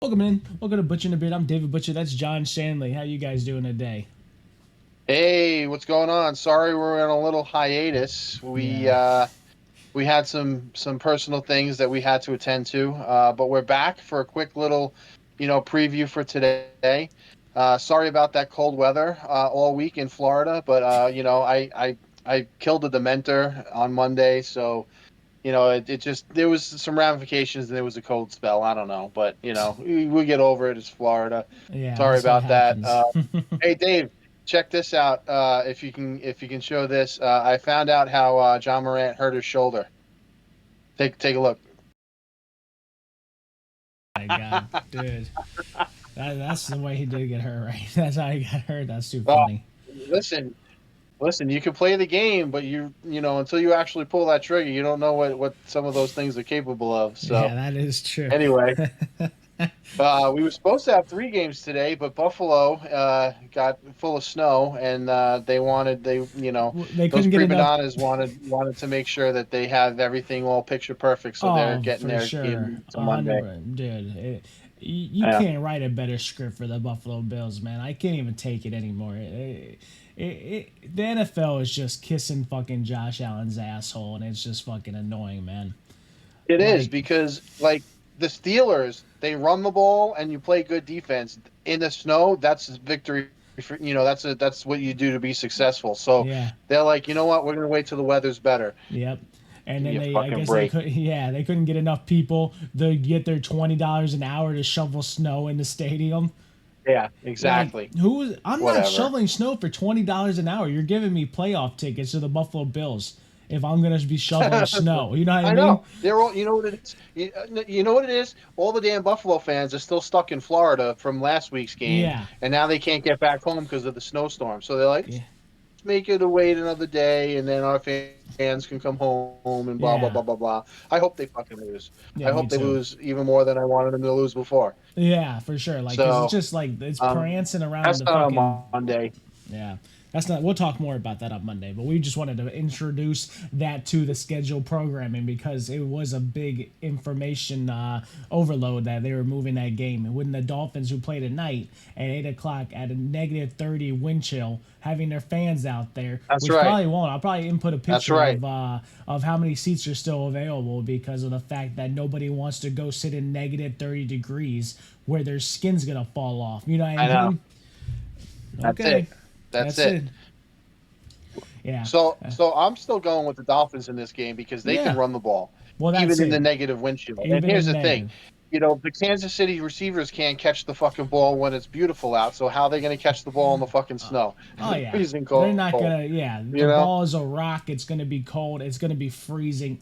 Welcome to Butcher and the Beard. I'm David Butcher. That's John Shanley. How you guys doing today? Hey, what's going on? Sorry, we're in a little hiatus. We Yeah. uh we had some personal things that we had to attend to, but we're back for a quick little, preview for today. Sorry about that cold weather all week in Florida, but I killed a dementor on Monday, so it just there was some ramifications and there was a cold spell. I don't know, but we get over it. It's Florida. Yeah, Sorry that's what about that. happens. Hey Dave, check this out. If you can show this, I found out how John Morant hurt his shoulder. Take a look. My God, dude. That's the way he did get hurt, right? That's how he got hurt. That's too Well, funny. listen, listen. You can play the game, but until you actually pull that trigger, you don't know what some of those things are capable of. Yeah, So that is true. anyway, we were supposed to have 3 games today, but Buffalo got full of snow, and They those couldn't get prima enough. donnas wanted to make sure that they have everything all picture perfect, so they're Oh, getting for their sure. game to Monday. 100%. Dude, you Yeah, can't write a better script for the Buffalo Bills, man. I can't even take it anymore. The NFL is just kissing fucking Josh Allen's asshole, and it's just fucking annoying, man. it is Like, because like the Steelers, they run the ball and you play good defense in the snow. That's victory. That's what you do to be successful. So yeah. they're like, you know what? We're gonna wait till the weather's better. Yep. And Give me then a I fucking guess they break. could, yeah, they couldn't get enough people to get their $20 an hour to shovel snow in the stadium. Yeah, Like, exactly. I'm not Whatever. shoveling snow for $20 an hour. You're giving me playoff tickets to the Buffalo Bills if I'm gonna be shoveling snow. You know what I I mean? know. They're all, you know what it is? You know what it is? All the damn Buffalo fans are still stuck in Florida from last week's game, Yeah. and now they can't get back home because of the snowstorm. So they're like, Yeah. make it a wait another day, and then our fans can come home and blah, blah, blah, blah, Yeah. blah. I hope they fucking lose. I hope Yeah, they me too. lose even more than I wanted them to lose before. Yeah, for sure. Like, cause it's So, just like it's um, prancing around that's the not fucking. on Monday. Yeah, that's not. We'll talk more about that on Monday, but we just wanted to introduce that to the scheduled programming because it was a big information overload that they were moving that game. And when the Dolphins, who played at night at 8 o'clock at a -30 wind chill, having their fans out there, That's which right. probably won't. I'll probably input a That's picture right. of how many seats are still available because of the fact that nobody wants to go sit in -30 degrees where their skin's gonna fall off. You know what I I know. mean? That's it. Okay. That's That's it. it. Yeah. So I'm still going with the Dolphins in this game because they can Yeah. run the ball, Well, that's even in it. the negative windshield. And Even here's in the thing, negative. the Kansas City receivers can't catch the fucking ball when it's beautiful out. So how are they going to catch the ball in the fucking snow, Oh yeah. freezing They're cold? not gonna. Yeah, the You know? ball is a rock. It's gonna be cold. It's gonna be freezing.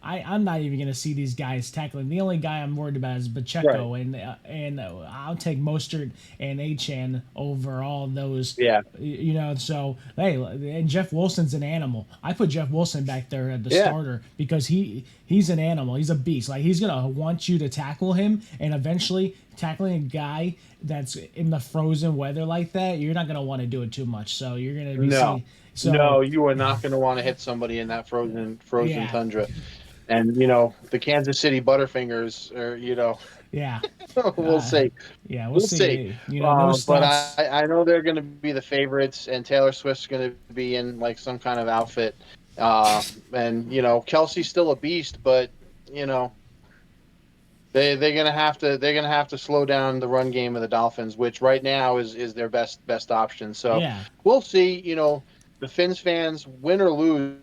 I'm not even gonna see these guys tackling. The only guy I'm worried about is Right. Pacheco, and I'll take Mostert and Achan over all those. Yeah. You know, so hey, and Jeff Wilson's an animal. I put Jeff Wilson back there at the Yeah. starter because he's an animal. He's a beast. Like he's gonna want you to tackle him, and eventually tackling a guy that's in the frozen weather like that, you're not gonna want to do it too much. So you're gonna be No. seeing. So No, you are not going to want to hit somebody in that frozen yeah, tundra. And the Kansas City Butterfingers are, yeah, we'll uh, see. yeah. We'll We'll see. see. You know, no But stats. I know they're going to be the favorites, and Taylor Swift's going to be in like some kind of outfit. And Kelsey's still a beast, but you know they're gonna have to slow down the run game of the Dolphins, which right now is their best option. So Yeah. we'll see. The Finns fans, win or lose.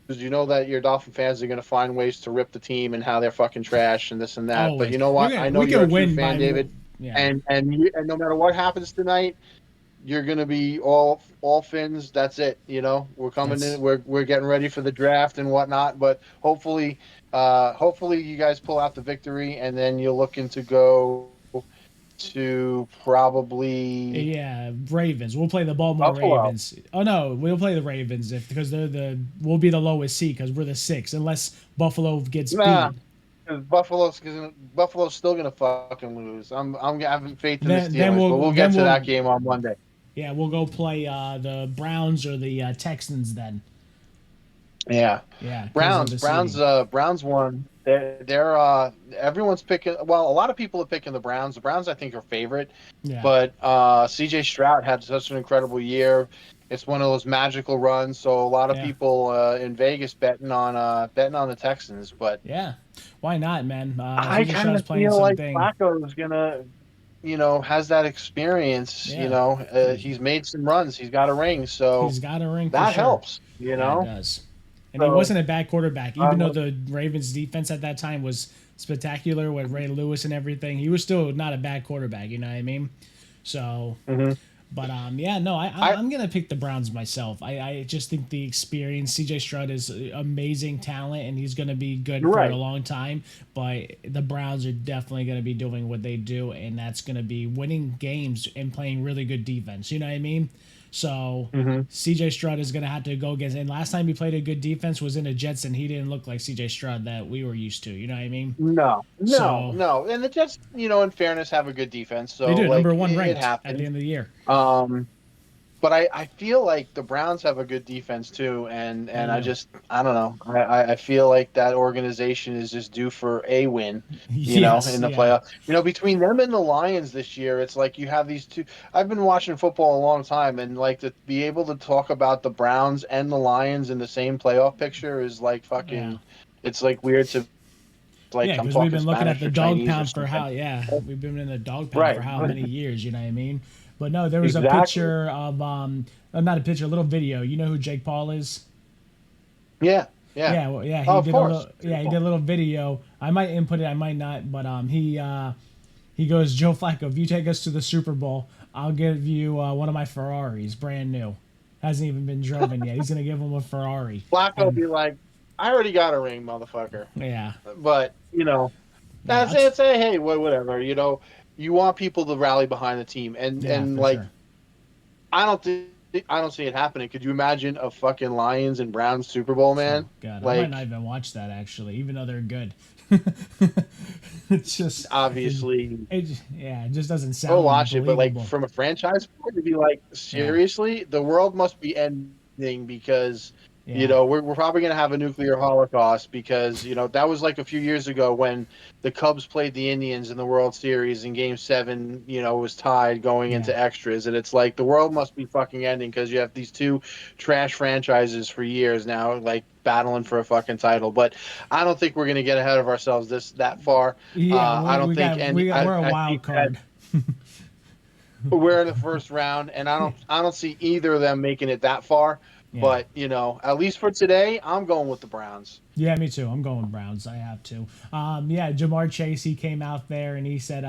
You know that your Dolphin fans are going to find ways to rip the team and how they're fucking trash and this and that. But Always. you know We're what? gonna I know we you're a can true win fan, by more. David, Yeah. and no matter what happens tonight, you're going to be all Finns. That's it. We're coming That's in. We're getting ready for the draft and whatnot. But hopefully you guys pull out the victory, and then you're looking to go to probably yeah. Ravens. We'll play the Baltimore Buffalo. Ravens. Oh no, we'll play the Ravens if because they're the we'll be the lowest seed because we're the sixth unless Buffalo gets Nah, beat. because Buffalo's still gonna fucking lose. I'm having faith in the Then Steelers, but we'll get to we'll that game on Monday. yeah we'll go play the Browns or the Texans then. Yeah, Yeah, because of Browns, the Browns, seeding. uh, Browns won. They're everyone's picking. Well, a lot of people are picking the Browns. The Browns, I think, are favorite, Yeah, but C.J. Stroud had such an incredible year. It's one of those magical runs. So a lot of yeah, people in Vegas betting on the Texans. But yeah. Why not, man? I CJ kind Stroud's of playing feel like something. Flacco is gonna, has that experience. Yeah, He's made some runs. He's got a ring, so he's got a ring for that sure. helps. Yeah, it does. And he So wasn't a bad quarterback, uh, even though the Ravens' defense at that time was spectacular with Ray Lewis and everything. He was still not a bad quarterback. You know what I mean? So, mhm. but yeah, no, I I'm gonna pick the Browns myself. I just think the experience. CJ Stroud is amazing talent, and he's gonna be good you're for a right. long time. But the Browns are definitely gonna be doing what they do, and that's gonna be winning games and playing really good defense. You know what I mean? So Mhm. CJ Stroud is gonna have to go against. And last time he played a good defense was in the Jets, and he didn't look like CJ Stroud that we were used to. You know what I mean? No, no, So no. And the Jets, in fairness, have a good defense. they So do number like one it ranked at the happens. end of the year. Um, but I feel like the Browns have a good defense too, They and do. I don't know. I feel like that organization is just due for a win, Yes, in the yeah. playoff. Between them and the Lions this year, it's like you have these two. I've been watching football a long time, and like to be able to talk about the Browns and the Lions in the same playoff picture is like Yeah. fucking. It's like weird to Yeah, like I'm because we've talking been looking at Spanish the or dog Chinese or pound for something. how, yeah, we've been in the dog pound Right. for how many years, you know what I mean? But no, there was a Exactly. picture of, not a picture, a little video. You know who Jake Paul is? Yeah. Yeah. Yeah, well, yeah, Oh, he of did a course. little, yeah, he did a little video. I might input it, I might not, but he goes, Joe Flacco, if you take us to the Super Bowl, I'll give you one of my Ferraris, brand new, hasn't even been driven yet. He's gonna give him a Ferrari, Flacco and be like, I already got a ring, motherfucker. yeah, But yeah, that's it. Say, hey, whatever. You want people to rally behind the team, and yeah, and for like sure. I don't think I don't see it happening. Could you imagine a fucking Lions and Browns Super Bowl, Oh man? God, I might not Like, even watch that actually, even though they're good. It's just, obviously, yeah, it just doesn't go sound watch it, but like believable. from a franchise point of view, like Yeah, seriously, the world must be ending because yeah, we're probably gonna have a nuclear holocaust because that was like a few years ago when the Cubs played the Indians in the World Series in Game 7. Was tied going yeah, into extras, and it's like the world must be fucking ending because you have these two trash franchises for years now, like battling for a fucking title. But I don't think we're gonna get ahead of ourselves that far. yeah. I don't We think got we any. got, I, we're a I wild think that card. we're in the first round, and I Yeah, don't see either of them making it that far. yeah, But at least for today, I'm going with the Browns. yeah. Me too. I'm going Browns. I have to. Yeah, Jamar Chase. He came out there and he said,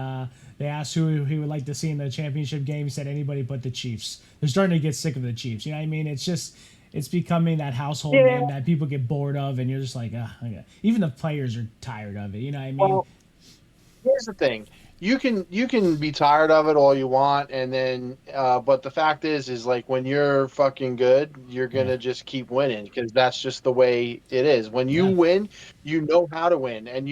they asked who he would like to see in the championship game. He said anybody but the Chiefs. They're starting to get sick of the Chiefs. You know what I mean? It's just. It's becoming that household Yeah. name that people get bored of, and you're just like, okay. Even the players are tired of it. You know what I mean? Well, here's the thing. You can be tired of it all you want, and then but the fact is like when you're fucking good, you're Yeah, gonna just keep winning because that's just the way it is. When you yeah, win, you know how to win, and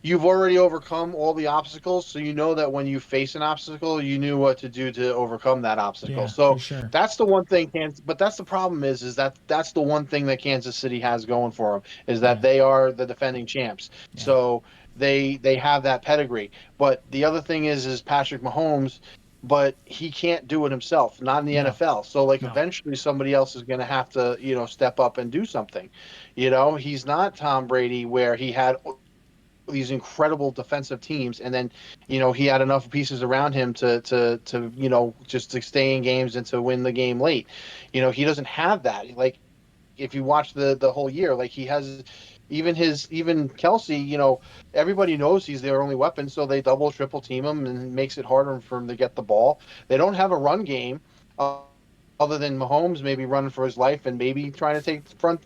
you've already overcome all the obstacles, so you know that when you face an obstacle, you knew what to do to overcome that obstacle. yeah, for So sure. that's the one thing. But that's the problem is that that's the one thing that Kansas City has going for them is that Yeah, they are the defending champs. yeah, So they have that pedigree. But the other thing is Patrick Mahomes. But he can't do it himself, not in the no, NFL. So, like, no, eventually somebody else is going to have to, step up and do something. He's not Tom Brady where he had these incredible defensive teams, and then he had enough pieces around him to just to stay in games and to win the game late. He doesn't have that. Like if you watch the whole year, like he has even Kelsey. Everybody knows he's their only weapon, so they double triple team him and it makes it harder for him to get the ball. They don't have a run game. Other than Mahomes maybe running for his life and maybe trying to take the front,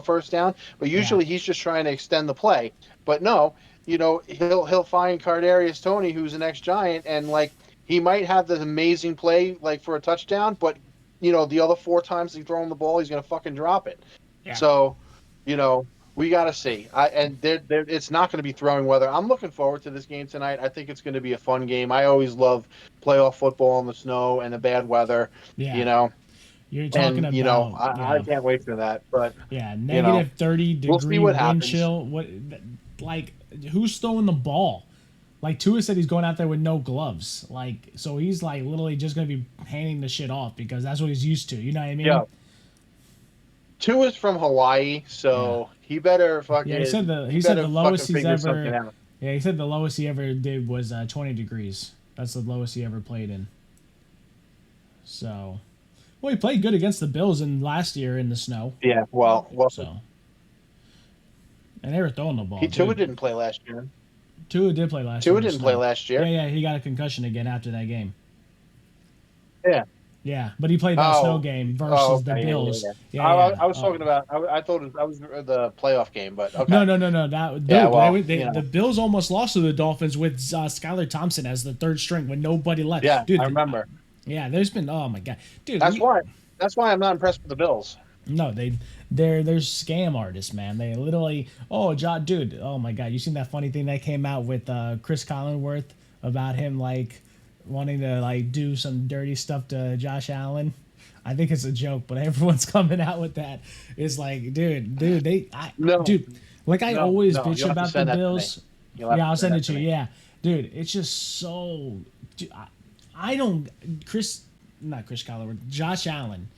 first down, but yeah, usually he's just trying to extend the play. But no, he'll find Cardarius Tony, who's the next giant, and like he might have this amazing play like for a touchdown, but the other four times he throw him the ball, he's gonna fucking drop it. yeah, So, you know, we got to see. It's not going to be throwing weather. I'm looking forward to this game tonight. I think it's going to be a fun game. I always love playoff football in the snow and the bad weather. You yeah. know, You're talking and about, I can't wait for that. But yeah, you know, negative 30 we'll see degree what wind happens. chill. What? like who's throwing the ball? Like Tua said, he's going out there with no gloves. Like so, he's like literally just gonna be handing the shit off because that's what he's used to. You know what I mean? Yeah. Two is from Hawaii, Yeah. so he better Yeah. he He said better the fucking lowest he's figure something ever. out. Yeah, he said the lowest he ever did was 20 degrees. That's the lowest he ever played in. So, well, he played good against the Bills in last year in the snow. Yeah, So, and they were throwing the ball, Tua dude. didn't play last year. Tua did play last year Tua in the didn't play snow. last Yeah, year. yeah, he got a concussion again after that game. Yeah. Yeah, but he played that snow Oh. game Oh, versus the okay. Bills. Yeah. Yeah, yeah. I was talking about. I thought that was the playoff game, but okay. No. That Yeah. dude, Well, the Bills almost lost to the Dolphins with Skylar Thompson as the third string when nobody left. Yeah, I Dude, remember. yeah, there's been oh my god, dude. That's why. That's why I'm not impressed with the Bills. No, they're scam artists, man. They literally dude, oh my god, you seen that funny thing that came out with Chris Collinworth about him like wanting to like do some dirty stuff to Josh Allen. I think it's a joke, but everyone's coming out with that. It's like, No. dude, like I No, always no, bitch you'll have to about the send that to me. Bills. You'll have Yeah, to I'll send that it to me. you. Yeah, dude, it's just so. Dude, I don't not Chris Collinsworth, Josh Allen.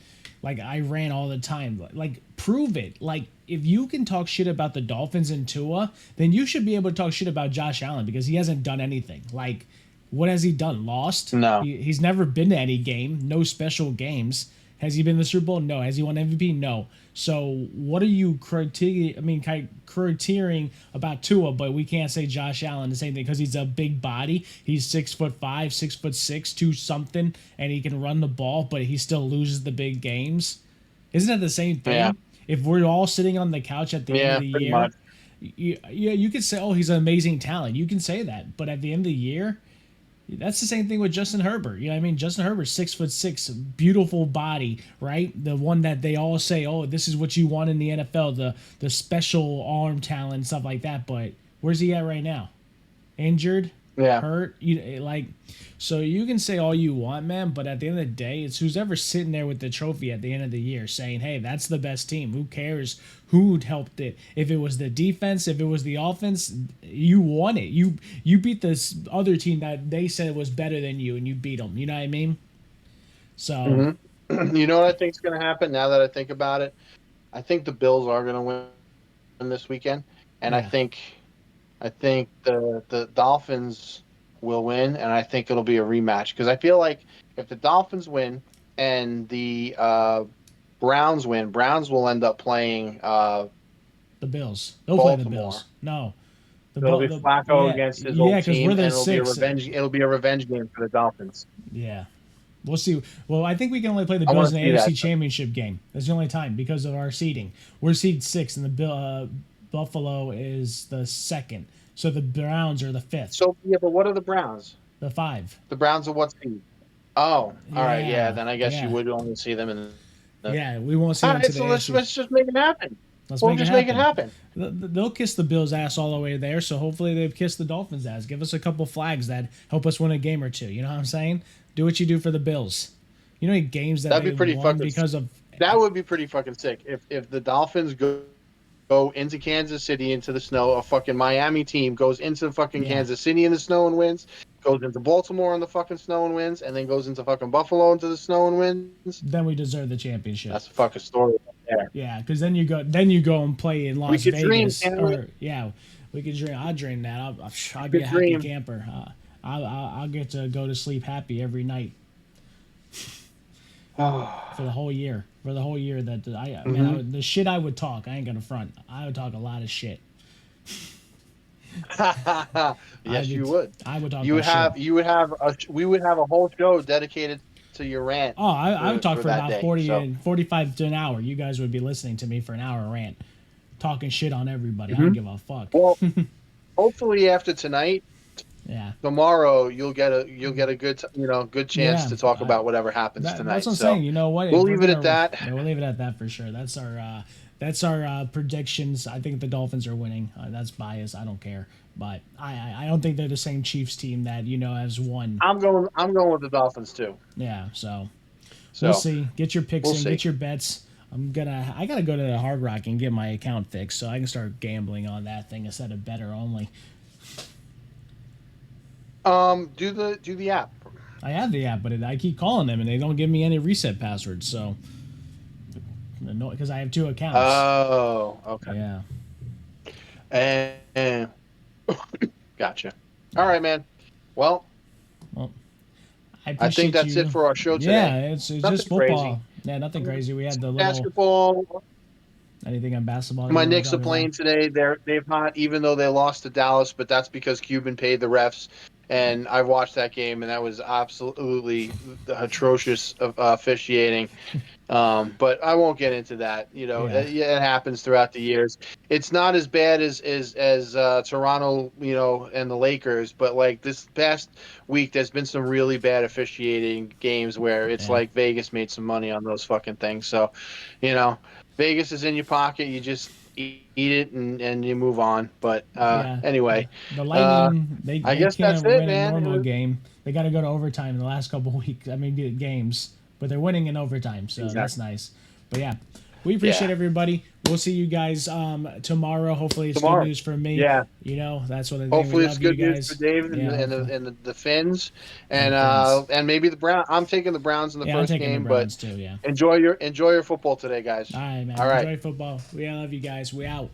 Like I ran all the time. Like prove it. Like if you can talk shit about the Dolphins and Tua, then you should be able to talk shit about Josh Allen because he hasn't done anything. Like what has he done? Lost? No. He's never been to any game. No special games. Has he been to the Super Bowl? No. Has he won MVP? No. So what are you criteriaing about Tua? But we can't say Josh Allen the same thing because he's a big body. He's 6'5", 6'6", 2 something, and he can run the ball, but he still loses the big games. Isn't that the same thing? Yeah. If we're all sitting on the couch at the end of the pretty year, much. you could say, "Oh, he's an amazing talent." You can say that, but at the end of the year, that's the same thing with Justin Herbert. You know what I mean? Justin Herbert's 6'6", beautiful body, right? The one that they all say, "Oh, this is what you want in the NFL," the special arm talent, stuff like that. But where's he at right now? Injured, Yeah. hurt. So you can say all you want, man. But at the end of the day, it's who's ever sitting there with the trophy at the end of the year, saying, "Hey, that's the best team." Who cares who helped it? If it was the defense, if it was the offense, you won it. You beat this other team that they said was better than you, and you beat them. You know what I mean? So You know what I think is going to happen now that I think about it? I think the Bills are going to win this weekend, and Yeah. I think the Dolphins will win, and I think it'll be a rematch because I feel like if the Dolphins win and the Browns win, Browns will end up playing the Bills, they'll play the Baltimore. Bills. No, It'll be Flacco against his old because team, we're and the it'll be a six. revenge. It'll be a revenge game for the Dolphins. Yeah. We'll see. Well, I think we can only play the I wanna Bills in the see AFC that. Championship game. That's the only time because of our seeding. We're seed 6, and the Buffalo is the 2nd. So the Browns are the 5th. So yeah, but what are the Browns? The 5. The Browns are what seed? Oh, all right, Yeah, yeah. Then I guess yeah. you would only see them in. Yeah, we won't see All them right, to the so AFC. let's just make it happen. Let's We'll make just it make it happen. happen. They'll kiss the Bills' ass all the way there, so hopefully they've kissed the Dolphins' ass. Give us a couple flags that help us win a game or two. You know what I'm saying? Do what you do for the Bills. You know, games that That'd be they pretty won fucking because of That would be pretty fucking sick if the Dolphins go into Kansas City into the snow. A fucking Miami team goes into fucking Yeah. Kansas City in the snow and wins. Goes into Baltimore in the fucking snow and wins, and then goes into fucking Buffalo into the snow and wins. Then we deserve the championship. That's a fucking story right there. Yeah, because then you go and play in Las could dream, Vegas. can't we? Yeah, we could dream. I'd dream that. I'd could be a happy dream. camper. I'll get to go to sleep happy every night for the whole year. For the whole year that man, the shit I would talk. I ain't gonna front. I would talk a lot of shit. Yes, you would. I would talk. You would about have. shit. You would have. We would have a whole show dedicated to your rant. Oh, I would talk for that about day, 40 so. and 45 to an hour. You guys would be listening to me for an hour rant, talking shit on everybody. I don't give a fuck. Well, hopefully after tonight, Yeah. tomorrow you'll get a good good chance Yeah, to talk about whatever happens tonight. That's what I'm So saying. You know what? we'll If leave we're it at that. Yeah, we'll leave it at that for sure. That's our predictions. I think the Dolphins are winning. That's bias. I don't care, but I don't think they're the same Chiefs team that has won. I'm going with the Dolphins too. Yeah. So So we'll see. Get your picks we'll in. see. Get your bets. I gotta go to the Hard Rock and get my account fixed so I can start gambling on that thing instead of better only. Do the app. I have the app, but I keep calling them and they don't give me any reset passwords. So, because I have two accounts. Oh, okay. Yeah, And gotcha. All yeah. right, man. Well, Well, I I think appreciate that's it you. for our show today. Yeah, it's Nothing just crazy. football. Yeah, nothing crazy. We had the little Basketball. anything on basketball that My you want to Knicks are talk about. playing today. They've not, even though they lost to Dallas, but that's because Cuban paid the refs. And I watched that game, and that was absolutely atrocious of officiating. But I won't get into that. Yeah, Yeah, it happens throughout the years. It's not as bad as Toronto, and the Lakers. But like this past week, there's been some really bad officiating games where it's yeah, like Vegas made some money on those fucking things. So, you know, Vegas is in your pocket. You just eat it and you move on. But yeah. anyway, The uh, Lightning, I they guess that's can't it, win a man. normal game. They got to go to overtime in the last couple weeks. I mean, games, but they're winning in overtime, so that's Exactly. nice. But yeah, we appreciate Yeah. everybody. We'll see you guys tomorrow. Hopefully, it's good Tomorrow. news for me. Yeah. That's what I think. We Hopefully, it's love you good news for guys. David and Yeah, the and the, hopefully, and the Finns, and and the Finns. maybe the Brown. I'm taking the Browns in the Yeah, I'm first taking the game, but Browns too. Yeah. enjoy your football today, guys. All right, All man. right. Enjoy football. We love you guys. We out.